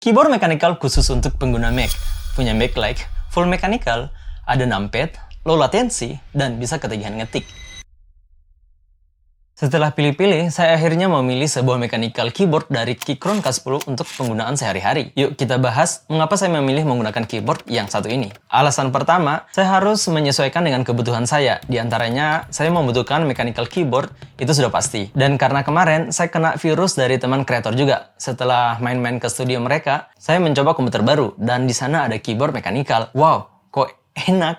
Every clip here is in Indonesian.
Keyboard mechanical khusus untuk pengguna Mac, punya backlight, full mechanical, ada numpad, low latency, dan bisa ketagihan ngetik. Setelah pilih-pilih, saya akhirnya memilih sebuah mechanical keyboard dari Keychron K10 untuk penggunaan sehari-hari. Yuk kita bahas mengapa saya memilih menggunakan keyboard yang satu ini. Alasan pertama, saya harus menyesuaikan dengan kebutuhan saya. Di antaranya, saya membutuhkan mechanical keyboard, itu sudah pasti. Dan karena kemarin, saya kena virus dari teman kreator juga. Setelah main-main ke studio mereka, saya mencoba komputer baru, dan di sana ada keyboard mechanical. Wow, kok enak.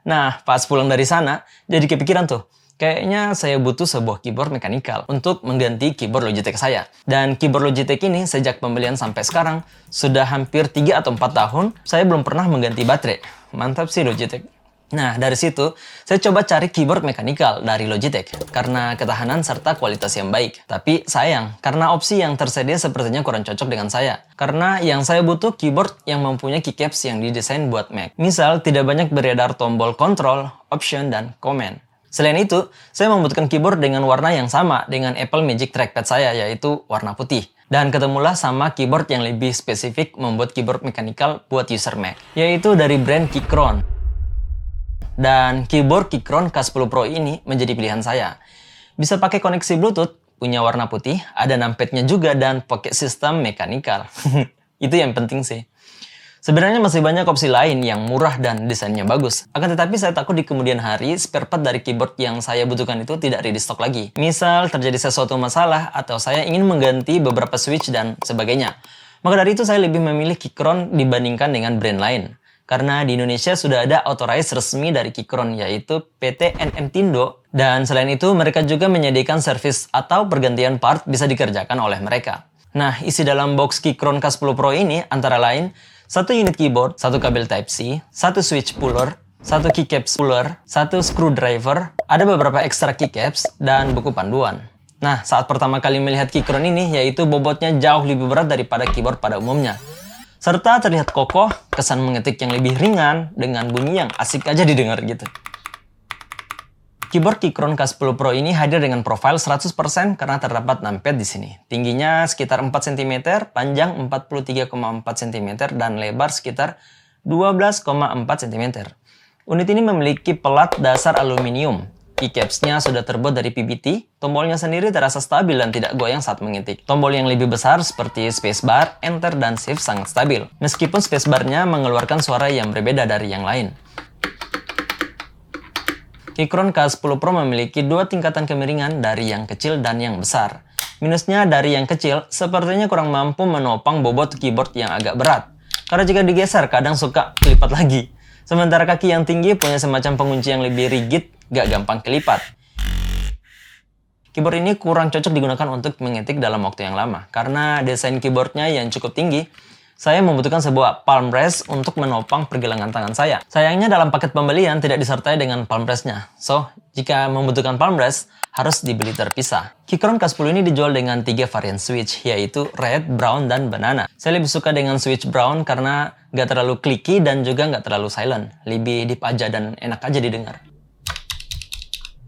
Nah, pas pulang dari sana, jadi kepikiran tuh, kayaknya saya butuh sebuah keyboard mechanical untuk mengganti keyboard Logitech saya. Dan keyboard Logitech ini sejak pembelian sampai sekarang, sudah hampir 3 atau 4 tahun, saya belum pernah mengganti baterai. Mantap sih Logitech. Nah, dari situ, saya coba cari keyboard mechanical dari Logitech karena ketahanan serta kualitas yang baik. Tapi sayang, karena opsi yang tersedia sepertinya kurang cocok dengan saya. Karena yang saya butuh keyboard yang mempunyai keycaps yang didesain buat Mac. Misal, tidak banyak beredar tombol control, option, dan command. Selain itu, saya membutuhkan keyboard dengan warna yang sama dengan Apple Magic Trackpad saya, yaitu warna putih. Dan ketemulah sama keyboard yang lebih spesifik membuat keyboard mechanical buat user Mac, yaitu dari brand Keychron. Dan keyboard Keychron K10 Pro ini menjadi pilihan saya. Bisa pakai koneksi Bluetooth, punya warna putih, ada numpadnya juga, dan pakai sistem mechanical. Itu yang penting sih. Sebenarnya masih banyak opsi lain yang murah dan desainnya bagus. Akan tetapi saya takut di kemudian hari spare part dari keyboard yang saya butuhkan itu tidak ready stock lagi. Misal terjadi sesuatu masalah atau saya ingin mengganti beberapa switch dan sebagainya. Maka dari itu saya lebih memilih Keychron dibandingkan dengan brand lain. Karena di Indonesia sudah ada authorized resmi dari Keychron yaitu PT NM Tindo. Dan selain itu mereka juga menyediakan service atau pergantian part bisa dikerjakan oleh mereka. Nah, isi dalam box Keychron K10 Pro ini antara lain 1 unit keyboard, 1 kabel Type-C, 1 switch puller, 1 keycaps puller, 1 screwdriver, ada beberapa ekstra keycaps, dan buku panduan. Nah, saat pertama kali melihat Keychron ini, yaitu bobotnya jauh lebih berat daripada keyboard pada umumnya. Serta terlihat kokoh, kesan mengetik yang lebih ringan, dengan bunyi yang asik aja didengar gitu. Keyboard Keychron K10 Pro ini hadir dengan profil 100% karena terdapat numpad di sini. Tingginya sekitar 4 cm, panjang 43,4 cm, dan lebar sekitar 12,4 cm. Unit ini memiliki pelat dasar aluminium. Keycapsnya sudah terbuat dari PBT, tombolnya sendiri terasa stabil dan tidak goyang saat mengetik. Tombol yang lebih besar seperti spacebar, enter, dan shift sangat stabil. Meskipun spacebarnya mengeluarkan suara yang berbeda dari yang lain. Keychron K10 Pro memiliki 2 tingkatan kemiringan dari yang kecil dan yang besar. Minusnya dari yang kecil, sepertinya kurang mampu menopang bobot keyboard yang agak berat. Karena jika digeser, kadang suka kelipat lagi. Sementara kaki yang tinggi punya semacam pengunci yang lebih rigid, gak gampang kelipat. Keyboard ini kurang cocok digunakan untuk mengetik dalam waktu yang lama. Karena desain keyboardnya yang cukup tinggi, saya membutuhkan sebuah palm rest untuk menopang pergelangan tangan saya. Sayangnya dalam paket pembelian tidak disertai dengan palm rest-nya. So, jika membutuhkan palm rest, harus dibeli terpisah. Keychron K10 ini dijual dengan 3 varian switch, yaitu red, brown, dan banana. Saya lebih suka dengan switch brown karena nggak terlalu clicky dan juga nggak terlalu silent. Lebih deep aja dan enak aja didengar.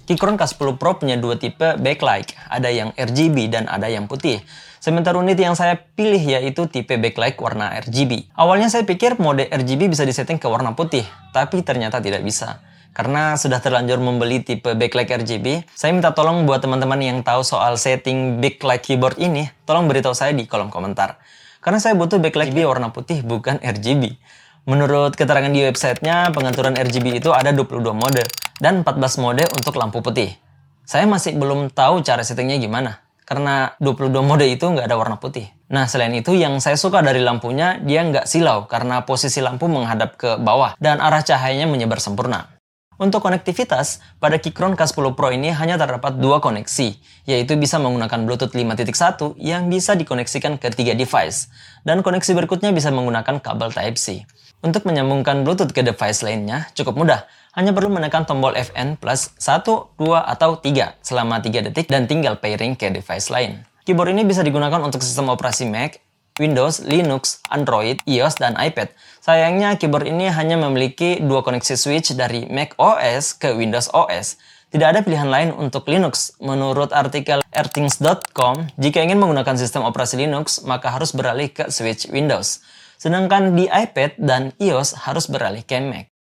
Keychron K10 Pro punya 2 tipe backlight, ada yang RGB dan ada yang putih. Sementara unit yang saya pilih yaitu tipe backlight warna RGB. Awalnya saya pikir mode RGB bisa disetting ke warna putih, tapi ternyata tidak bisa. Karena sudah terlanjur membeli tipe backlight RGB, saya minta tolong buat teman-teman yang tahu soal setting backlight keyboard ini, tolong beritahu saya di kolom komentar. Karena saya butuh backlight RGB warna putih, bukan RGB. Menurut keterangan di websitenya, pengaturan RGB itu ada 22 mode dan 14 mode untuk lampu putih. Saya masih belum tahu cara settingnya gimana, karena 22 mode itu nggak ada warna putih. Nah, selain itu yang saya suka dari lampunya, dia nggak silau karena posisi lampu menghadap ke bawah dan arah cahayanya menyebar sempurna. Untuk konektivitas, pada Keychron K10 Pro ini hanya terdapat 2 koneksi, yaitu bisa menggunakan Bluetooth 5.1 yang bisa dikoneksikan ke 3 device, dan koneksi berikutnya bisa menggunakan kabel Type-C. Untuk menyambungkan Bluetooth ke device lainnya cukup mudah, hanya perlu menekan tombol FN plus 1, 2, atau 3 selama 3 detik dan tinggal pairing ke device lain. Keyboard ini bisa digunakan untuk sistem operasi Mac, Windows, Linux, Android, iOS, dan iPad. Sayangnya keyboard ini hanya memiliki 2 koneksi switch dari Mac OS ke Windows OS. Tidak ada pilihan lain untuk Linux. Menurut artikel Airthings.com, jika ingin menggunakan sistem operasi Linux, maka harus beralih ke switch Windows. Sedangkan di iPad dan iOS harus beralih ke Mac.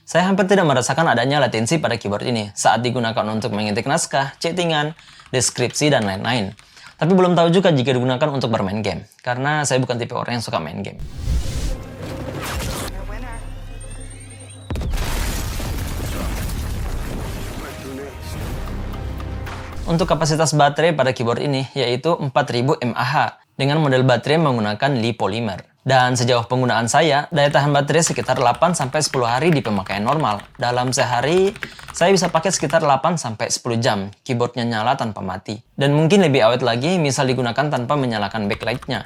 Saya hampir tidak merasakan adanya latensi pada keyboard ini saat digunakan untuk mengetik naskah, chattingan, deskripsi, dan lain-lain. Tapi belum tahu juga jika digunakan untuk bermain game, karena saya bukan tipe orang yang suka main game. Untuk kapasitas baterai pada keyboard ini yaitu 4000 mAh dengan model baterai menggunakan Li Polymer. Dan sejauh penggunaan saya, daya tahan baterai sekitar 8-10 hari di pemakaian normal. Dalam sehari, saya bisa pakai sekitar 8-10 jam, keyboardnya nyala tanpa mati. Dan mungkin lebih awet lagi misal digunakan tanpa menyalakan backlight-nya.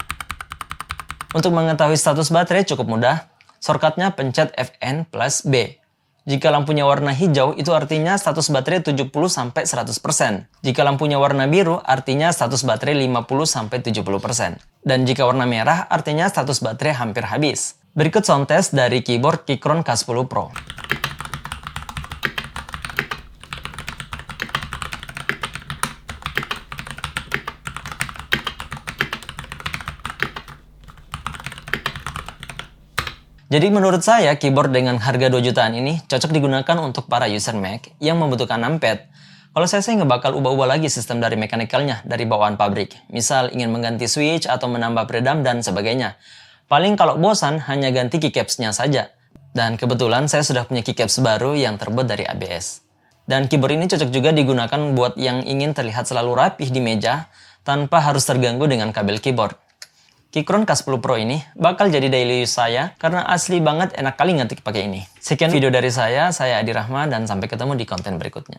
Untuk mengetahui status baterai cukup mudah, shortcut-nya pencet Fn plus B. Jika lampunya warna hijau, itu artinya status baterai 70-100%. Jika lampunya warna biru, artinya status baterai 50-70%. Dan jika warna merah, artinya status baterai hampir habis. Berikut sound test dari keyboard Keychron K10 Pro. Jadi menurut saya, keyboard dengan harga 2 jutaan ini cocok digunakan untuk para user Mac yang membutuhkan numpad. Kalau saya nggak bakal ubah-ubah lagi sistem dari mechanical-nya dari bawaan pabrik. Misal ingin mengganti switch atau menambah peredam dan sebagainya. Paling kalau bosan hanya ganti keycaps-nya saja. Dan kebetulan saya sudah punya keycaps baru yang terbuat dari ABS. Dan keyboard ini cocok juga digunakan buat yang ingin terlihat selalu rapih di meja tanpa harus terganggu dengan kabel keyboard. Keychron K10 Pro ini bakal jadi daily use saya karena asli banget enak kali ngetik pakai ini. Sekian video dari saya Adi Rahma dan sampai ketemu di konten berikutnya.